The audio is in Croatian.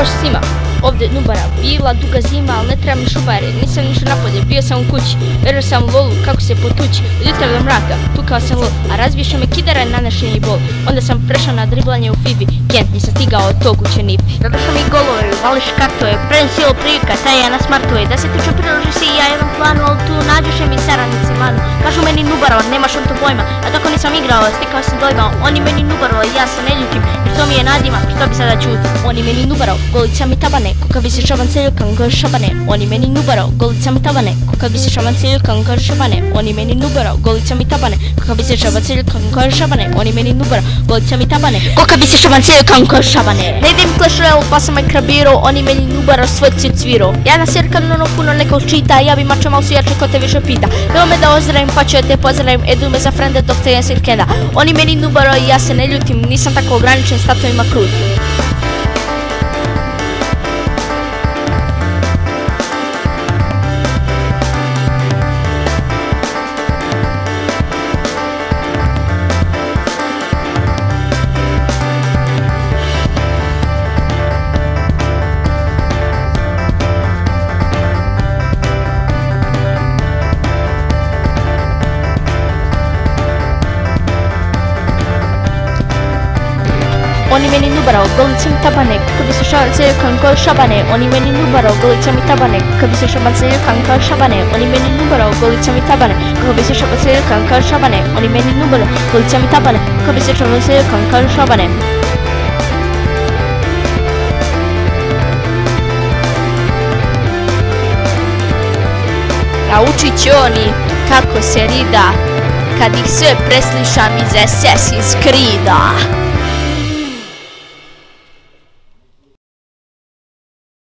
Poš svima, ovdje Nubara, bila duga zima, ali ne trebam šubare, nisam nišao napolje, bio sam u kući, veruo sam u lolu, kako se potući, od jutra do mraka, tukao sam lol, a razbiješao me kidara i nanešen je bol, onda sam prešao na driblanje u Fibi, Kent nisam stigao od tog učenipi. Došao mi golove, vališ kartove, predim silo prilika, taj ja na smartove, da se tiče priloži si ja jedan planu, ali tu nađuše mi saranici manu, kažu meni Nubaro, nemaš on to pojma, a tako nisam igrao, stikao sam dojma, oni meni Nubaro, ja se ne ljutim, jer to mi je nadimak, što bi sada čuti, oni meni Nubaro, golica mi tabane, kuka bi se šaban celjukan kao šabane, oni meni Nubaro, golica mi tabane, kuka bi se šaban celjukan kao šabane, oni meni Nubaro, golica mi tabane, kuka bi se šaban celjukan kao šabane, oni meni Nubaro, golica mi tabane, kuka bi se šaban celjukan kao šabane. Ne idem Clash Royale pa sam krabirao, oni meni Nubaro svoj cir cvirao. Ja na sirkanu puno neko čita, ja bi mačo malo su jače ko te više pita. Evo me da ozdravim pa ću te pozdravim, edu me za frende dok te jen kenda. Oni meni Nubaro i ja se ne ljutim, nisam tako ograničen statovima krut. Oni meni Nubaro, golica mi tabane, kako bi se šaban celjukan kao šabane, oni meni Nubaro, golica mi tabane, kako bi se šaban celjukan kao šabane, oni meni Nubaro, golica mi tabane, kako bi se šaban celjukan kao šabane, oni meni Nubaro, golica mi tabane, kako bi se šaban celjukan kao šabane. Naučit će oni kako se rida, kad ih sve preslišam iz Assassin's Creeda.